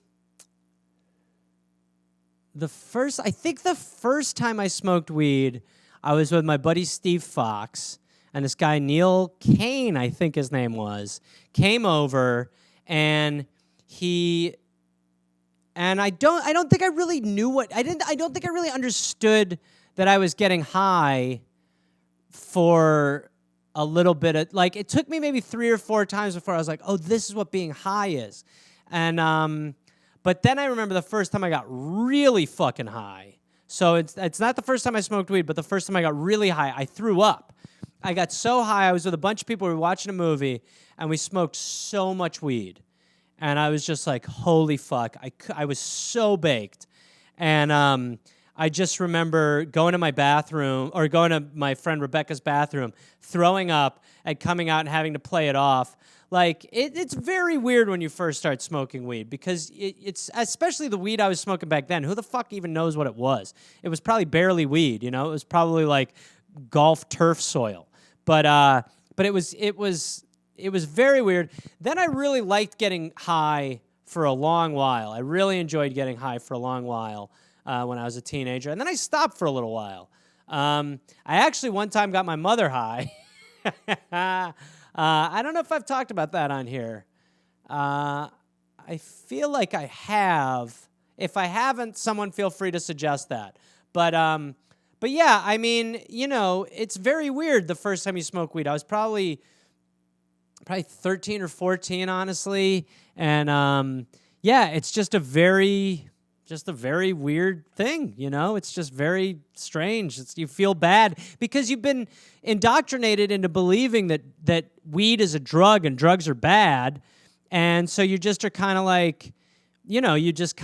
think the first time I smoked weed, I was with my buddy Steve Fox, and this guy Neil Kane, I think his name was, came over, and I don't think I really knew I don't think I really understood that I was getting high for a little bit of, like, it took me maybe 3 or 4 times before I was like, oh, this is what being high is. And but then I remember the first time I got really fucking high. So it's not the first time I smoked weed, but the first time I got really high, I threw up. I got so high, I was with a bunch of people, we were watching a movie, and we smoked so much weed. And I was just like, holy fuck, I was so baked. And I just remember going to my bathroom, or going to my friend Rebecca's bathroom, throwing up, and coming out and having to play it off. Like, it's very weird when you first start smoking weed, because it's, especially the weed I was smoking back then, who the fuck even knows what it was? It was probably barely weed, you know? It was probably like golf turf soil. But it was very weird. Then I really liked getting high for a long while. I really enjoyed getting high for a long while when I was a teenager. And then I stopped for a little while. I actually one time got my mother high. I don't know if I've talked about that on here. I feel like I have. If I haven't, someone feel free to suggest that. But yeah, I mean, you know, it's very weird the first time you smoke weed. I was probably 13 or 14, honestly. And yeah, it's just a very weird thing, you know? It's just very strange. You feel bad because you've been indoctrinated into believing that weed is a drug and drugs are bad. And so you just are kind of like, you know, you're just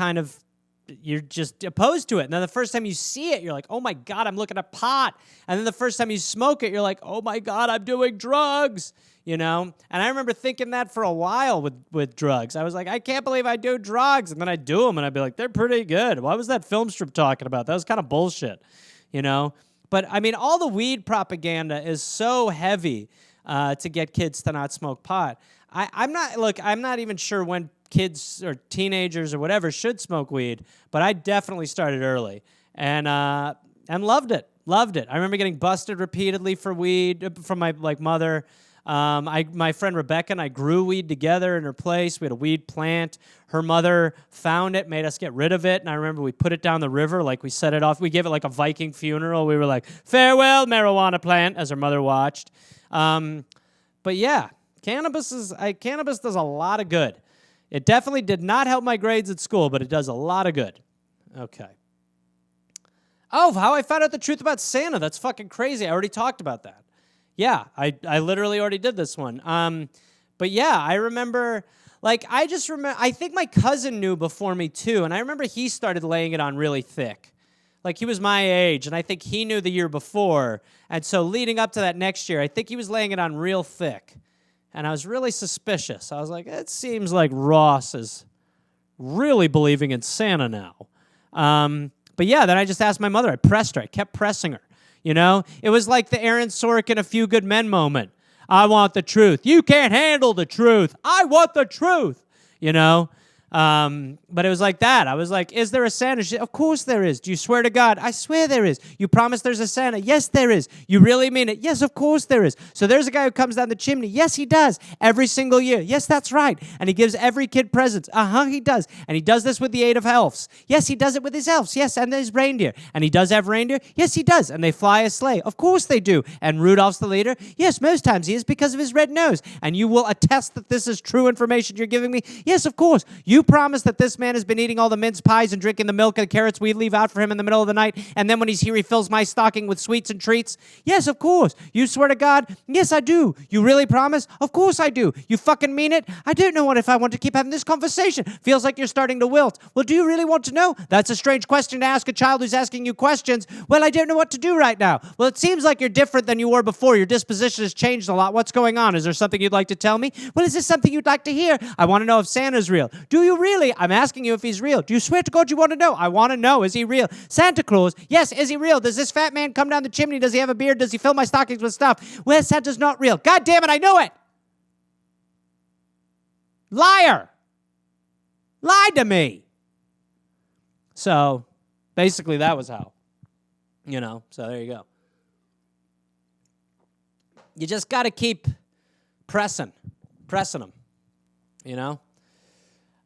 opposed to it. And then the first time you see it, you're like, oh my God, I'm looking at pot. And then the first time you smoke it, you're like, oh my God, I'm doing drugs, you know? And I remember thinking that for a while with drugs. I was like, I can't believe I do drugs. And then I'd do them and I'd be like, they're pretty good. What was that film strip talking about? That was kind of bullshit, you know? But I mean, all the weed propaganda is so heavy. to get kids to not smoke pot. I'm not even sure when kids or teenagers or whatever should smoke weed, but I definitely started early and loved it. Loved it. I remember getting busted repeatedly for weed from my mother. My friend Rebecca and I grew weed together in her place. We had a weed plant. Her mother found it, made us get rid of it, and I remember we put it down the river, we set it off. We gave it like a Viking funeral. We were like, farewell, marijuana plant, as her mother watched. But yeah, cannabis does a lot of good. It definitely did not help my grades at school, but it does a lot of good. Okay. Oh, how I found out the truth about Santa. That's fucking crazy. I already talked about that. Yeah, I literally already did this one. But yeah, I remember, I think my cousin knew before me too, and I remember he started laying it on really thick. He was my age, and I think he knew the year before, and so leading up to that next year, I think he was laying it on real thick, and I was really suspicious. I was like, it seems like Ross is really believing in Santa now. But yeah, then I just asked my mother. I pressed her. I kept pressing her. It was like the Aaron Sorkin A Few Good Men moment. I want the truth. You can't handle the truth. I want the truth. But it was like that. I was like, is there a Santa? She said, of course there is. Do you swear to God? I swear there is. You promise there's a Santa? Yes, there is. You really mean it? Yes, of course there is. So there's a guy who comes down the chimney. Yes, he does. Every single year. Yes, that's right. And he gives every kid presents. He does. And he does this with the aid of elves. Yes, he does it with his elves. Yes, and his reindeer. And he does have reindeer. Yes, he does. And they fly a sleigh. Of course they do. And Rudolph's the leader. Yes, most times he is because of his red nose. And you will attest that this is true information you're giving me? Yes, of course. You promise that this man has been eating all the mince pies and drinking the milk and carrots we leave out for him in the middle of the night, and then when he's here, he fills my stocking with sweets and treats? Yes, of course. You swear to God? Yes, I do. You really promise? Of course I do. You fucking mean it? I don't know if I want to keep having this conversation. Feels like you're starting to wilt. Well, do you really want to know? That's a strange question to ask a child who's asking you questions. Well, I don't know what to do right now. Well, it seems like you're different than you were before. Your disposition has changed a lot. What's going on? Is there something you'd like to tell me? Well, is this something you'd like to hear? I want to know if Santa's real. Do you really? I'm asking you if he's real. Do you swear to God you want to know? I want to know. Is he real? Santa Claus? Yes, is he real? Does this fat man come down the chimney? Does he have a beard? Does he fill my stockings with stuff? Well, Santa's not real. God damn it, I knew it. Liar. Lied to me. So, basically that was how. So there you go. You just got to keep pressing them,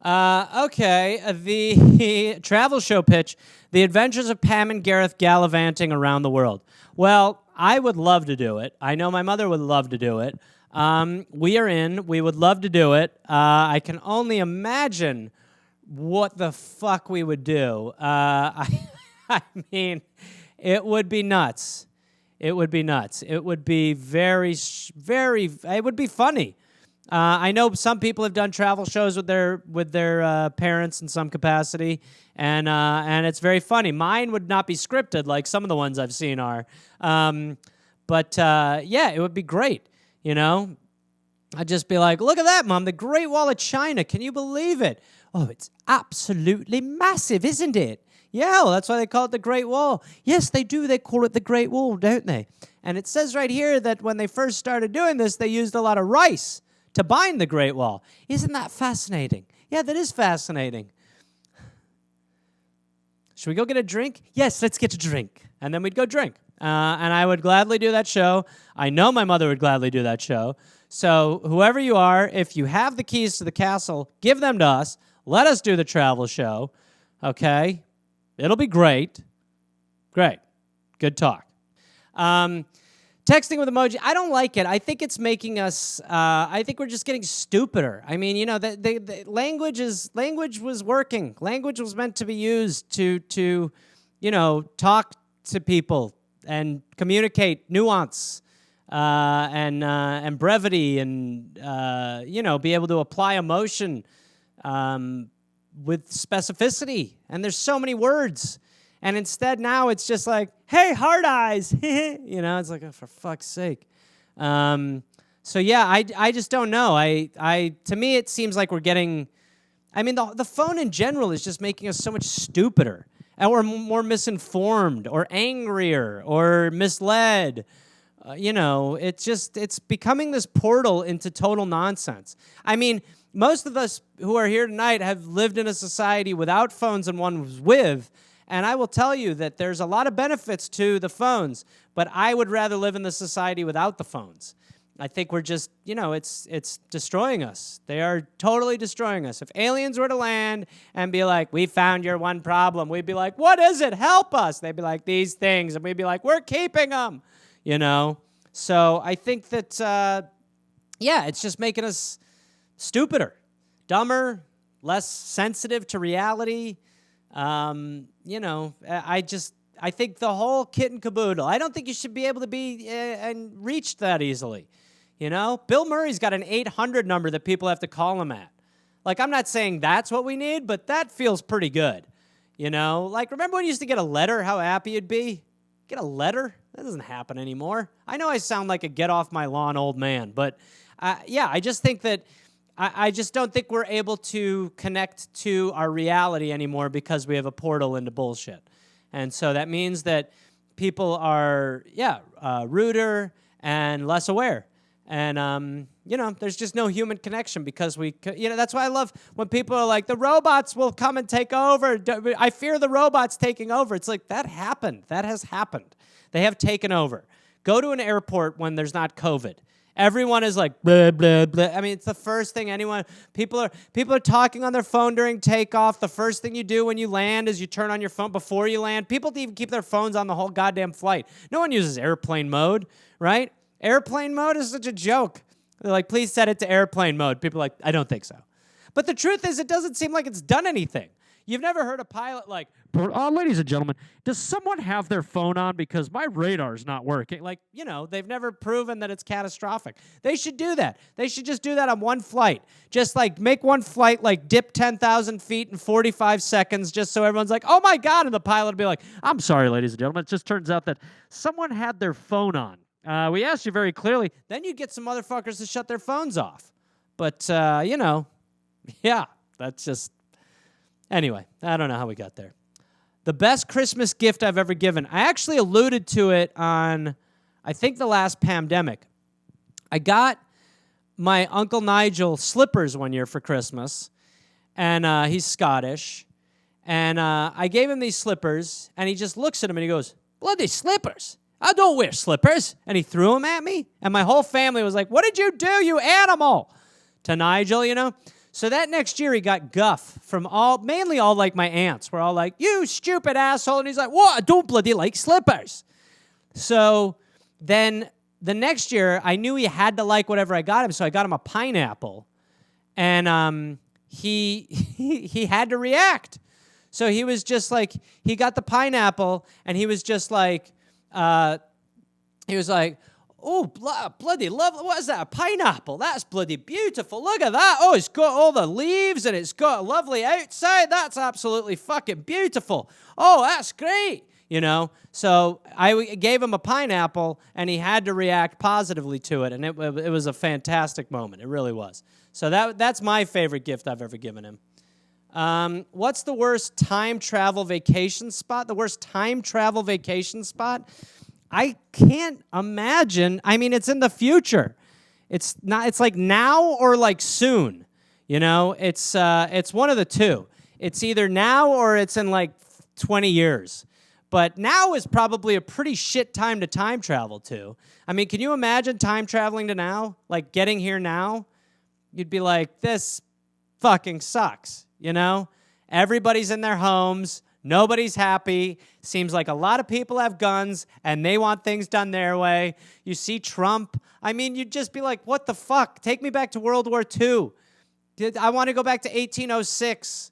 Okay, the travel show pitch, The Adventures of Pam and Gareth Gallivanting Around the World. Well, I would love to do it. I know my mother would love to do it. We are in. We would love to do it. I can only imagine what the fuck we would do. I mean, it would be nuts. It would be nuts. It would be very, it would be funny. I know some people have done travel shows with their parents in some capacity, and it's very funny. Mine would not be scripted like some of the ones I've seen are, but yeah, it would be great. I'd just be like, "Look at that, Mom! The Great Wall of China. Can you believe it? Oh, it's absolutely massive, isn't it? Yeah, well, that's why they call it the Great Wall. Yes, they do. They call it the Great Wall, don't they? And it says right here that when they first started doing this, they used a lot of rice to bind the Great Wall. Isn't that fascinating? Yeah, that is fascinating. Should we go get a drink? Yes, let's get a drink. And then we'd go drink. And I would gladly do that show. I know my mother would gladly do that show. So whoever you are, if you have the keys to the castle, give them to us. Let us do the travel show. Okay? It'll be great. Great. Good talk. Texting with emoji, I don't like it. I think it's making us, I think we're just getting stupider. I mean, the language was working. Language was meant to be used to talk to people and communicate nuance and brevity and, be able to apply emotion with specificity. And there's so many words. And instead now it's just like, hey, hard eyes. It's like, oh, for fuck's sake. So yeah, I just don't know. To me, it seems like we're getting, the phone in general is just making us so much stupider or more misinformed or angrier or misled It's becoming this portal into total nonsense. I mean, most of us who are here tonight have lived in a society without phones and one was with, and I will tell you that there's a lot of benefits to the phones, but I would rather live in the society without the phones. I think we're just, it's destroying us. They are totally destroying us. If aliens were to land and be like, we found your one problem, we'd be like, what is it? Help us. They'd be like, these things. And we'd be like, we're keeping them, So I think that, it's just making us stupider, dumber, less sensitive to reality. I think the whole kit and caboodle. I don't think you should be able to be and reached that easily. Bill Murray's got an 800 number that people have to call him at. Like, I'm not saying that's what we need, but that feels pretty good. Like, remember when you used to get a letter, how happy you'd be? Get a letter? That doesn't happen anymore. I know I sound like a get off my lawn old man, but I just think that I just don't think we're able to connect to our reality anymore because we have a portal into bullshit. And so that means that people are, ruder and less aware. And, there's just no human connection because that's why I love when people are like, the robots will come and take over. I fear the robots taking over. It's like, that happened. That has happened. They have taken over. Go to an airport when there's not COVID. Everyone is like, blah, blah, blah. I mean, it's the first thing people are talking on their phone during takeoff. The first thing you do when you land is you turn on your phone before you land. People even keep their phones on the whole goddamn flight. No one uses airplane mode, right? Airplane mode is such a joke. They're like, please set it to airplane mode. People are like, I don't think so. But the truth is, it doesn't seem like it's done anything. You've never heard a pilot like, ladies and gentlemen, does someone have their phone on because my radar's not working? Like, they've never proven that it's catastrophic. They should do that. They should just do that on one flight. Just like make one flight like dip 10,000 feet in 45 seconds just so everyone's like, oh my God. And the pilot will be like, I'm sorry, ladies and gentlemen. It just turns out that someone had their phone on. We asked you very clearly. Then you get some motherfuckers to shut their phones off. But, that's just... Anyway, I don't know how we got there. The best Christmas gift I've ever given. I actually alluded to it on, I think, the last pandemic. I got my Uncle Nigel slippers one year for Christmas, and he's Scottish. And I gave him these slippers, and he just looks at them and he goes, bloody slippers. I don't wear slippers. And he threw them at me, and my whole family was like, what did you do, you animal? To Nigel, So that next year, he got guff from mainly all like my aunts. We're all like, you stupid asshole. And he's like, what? I don't bloody like slippers. So then the next year, I knew he had to like whatever I got him. So I got him a pineapple. And he had to react. So he was just like, he got the pineapple and he was just like, oh, bloody lovely. What is that? A pineapple. That's bloody beautiful. Look at that. Oh, it's got all the leaves and it's got a lovely outside. That's absolutely fucking beautiful. Oh, that's great. So I gave him a pineapple and he had to react positively to it. And it was a fantastic moment. It really was. So that's my favorite gift I've ever given him. What's the worst time travel vacation spot? The worst time travel vacation spot? I can't imagine. I mean, it's in the future. It's not. It's like now or like soon. It's one of the two. It's either now or it's in like 20 years. But now is probably a pretty shit time to time travel to. I mean, can you imagine time traveling to now? Like getting here now? You'd be like, this fucking sucks. Everybody's in their homes. Nobody's happy. Seems like a lot of people have guns, and they want things done their way. You see Trump. I mean, you'd just be like, what the fuck? Take me back to World War II. I want to go back to 1806,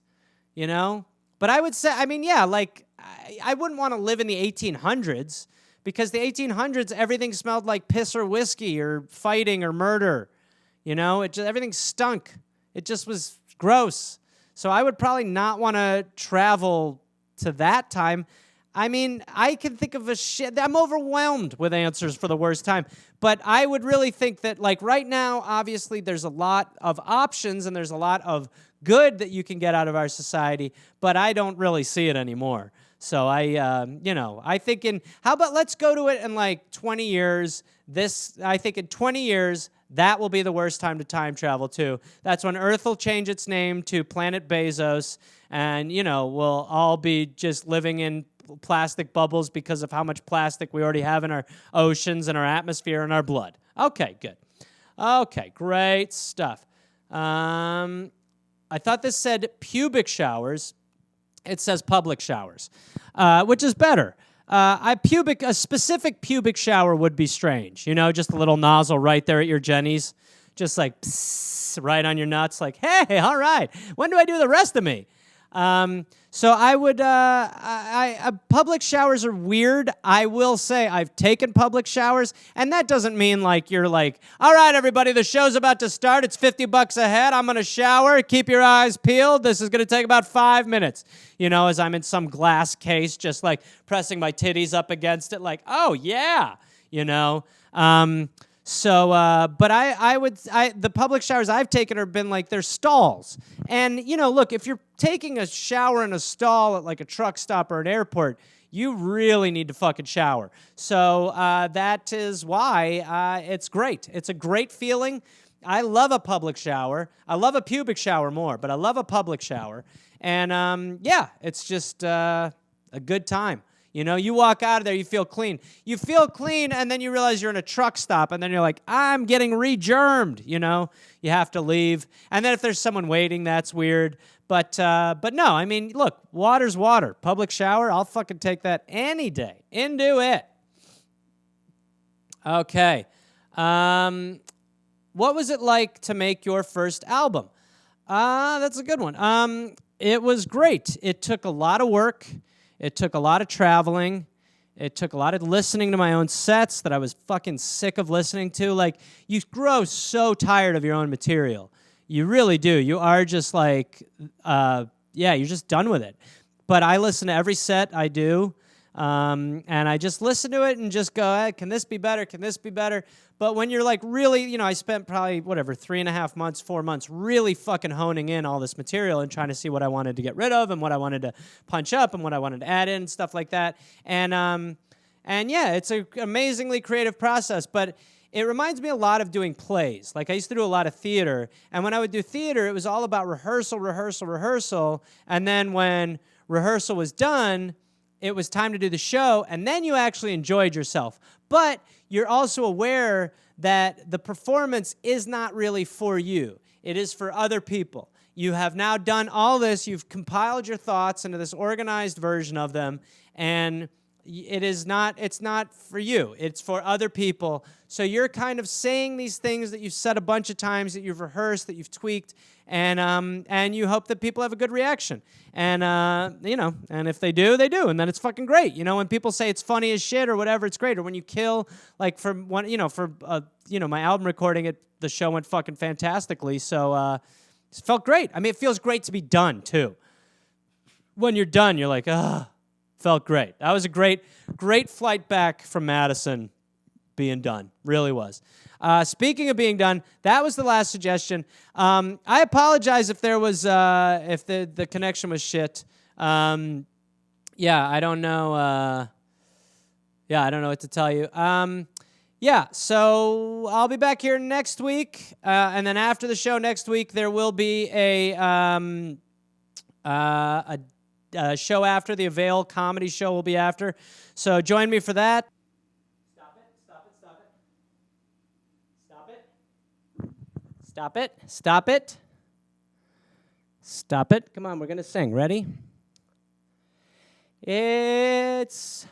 But I would say, I mean, yeah, like, I wouldn't want to live in the 1800s because the 1800s, everything smelled like piss or whiskey or fighting or murder. Everything stunk. It just was gross. So I would probably not want to travel to that time. I mean, I can think of I'm overwhelmed with answers for the worst time. But I would really think that, like, right now, obviously, there's a lot of options and there's a lot of good that you can get out of our society, but I don't really see it anymore. So I think how about let's go to it in like 20 years. I think in 20 years, that will be the worst time to time travel too. That's when Earth will change its name to Planet Bezos, and we'll all be just living in plastic bubbles because of how much plastic we already have in our oceans and our atmosphere and our blood. Okay, good. Okay, great stuff. I thought this said pubic showers. It says public showers, which is better. A specific pubic shower would be strange. Just a little nozzle right there at your jennies, just like psst, right on your nuts. Like, hey, all right, when do I do the rest of me? So I would. Public showers are weird. I will say I've taken public showers, and that doesn't mean like you're like, all right, everybody, the show's about to start. It's $50 a head. I'm gonna shower. Keep your eyes peeled. This is gonna take about 5 minutes. As I'm in some glass case, just like pressing my titties up against it, like, oh yeah, But the public showers I've taken have been like, they're stalls. And, look, if you're taking a shower in a stall at like a truck stop or an airport, you really need to fucking shower. So that is why it's great. It's a great feeling. I love a public shower. I love a pubic shower more, but I love a public shower. And, it's just a good time. You walk out of there, you feel clean. You feel clean, and then you realize you're in a truck stop, and then you're like, I'm getting re-germed, You have to leave. And then if there's someone waiting, that's weird. But no, I mean, look, water's water. Public shower, I'll fucking take that any day. Into it. Okay. What was it like to make your first album? That's a good one. It was great. It took a lot of work. It took a lot of traveling. It took a lot of listening to my own sets that I was fucking sick of listening to. Like, you grow so tired of your own material. You really do. You are just like, you're just done with it. But I listen to every set I do, and I just listen to it and just go, hey, can this be better? Can this be better? But when you're like really, I spent probably, 3.5 months, 4 months really fucking honing in all this material and trying to see what I wanted to get rid of and what I wanted to punch up and what I wanted to add in and stuff like that. And it's an amazingly creative process, but it reminds me a lot of doing plays. Like, I used to do a lot of theater, and when I would do theater, it was all about rehearsal, and then when rehearsal was done, it was time to do the show, and then you actually enjoyed yourself. But you're also aware that the performance is not really for you. It is for other people. You have now done all this. You've compiled your thoughts into this organized version of them, and it's not for you. It's for other people. So you're kind of saying these things that you've said a bunch of times, that you've rehearsed, that you've tweaked, and you hope that people have a good reaction. And and if they do, they do, and then it's fucking great. When people say it's funny as shit or whatever, it's great. Or when you kill, like my album recording, the show went fucking fantastically. So it felt great. I mean, it feels great to be done too. When you're done, you're like, felt great. That was a great flight back from Madison. Being done, really was. Speaking of being done, that was the last suggestion. I apologize if there was if the connection was shit. I don't know. I don't know what to tell you. So I'll be back here next week, and then after the show next week, there will be a show after. The Avail comedy show will be after. So join me for that. Stop it. Come on, we're going to sing. Ready? It's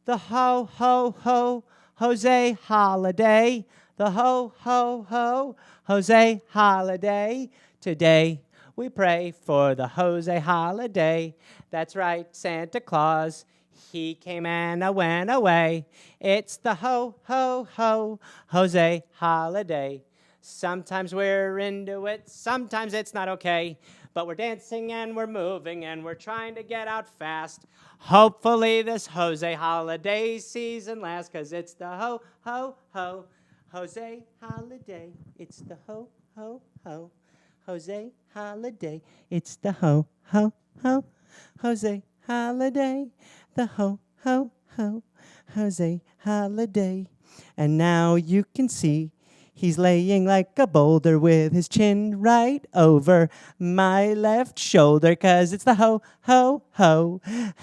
the ho, ho, ho, Jose holiday. The ho, ho, ho, Jose holiday. Today we pray for the Jose holiday. That's right, Santa Claus. He came and went away. It's the ho, ho, ho, Jose holiday. Sometimes we're into it, sometimes it's not okay. But we're dancing and we're moving and we're trying to get out fast. Hopefully this Jose holiday season lasts, 'cause it's the ho, ho, ho, Jose holiday. It's the ho, ho, ho, Jose holiday. It's the ho, ho, ho, Jose holiday, the ho, ho, ho, Jose holiday. And now you can see he's laying like a boulder with his chin right over my left shoulder, 'cause it's the ho, ho, ho,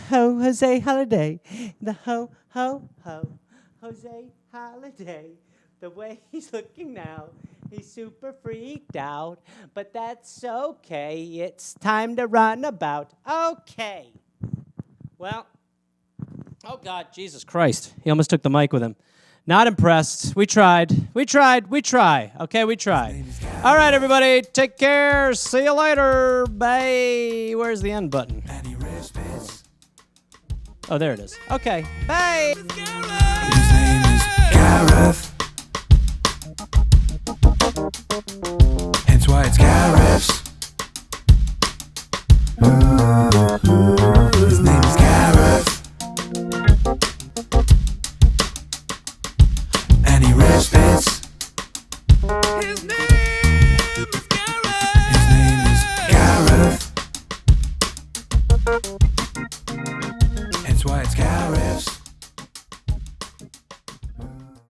ho, Jose holiday. The ho, ho, ho, Jose holiday. The way he's looking now, he's super freaked out, but that's okay. It's time to run about. Okay. Well, oh God, Jesus Christ. He almost took the mic with him. Not impressed. We tried. We try. Okay, we tried. All right, everybody. Take care. See you later. Bye. Where's the end button? Oh, there it is. Okay. Bye. His name is Gareth. Hence why it's Gareth's. His name is Gareth. And he respects. His name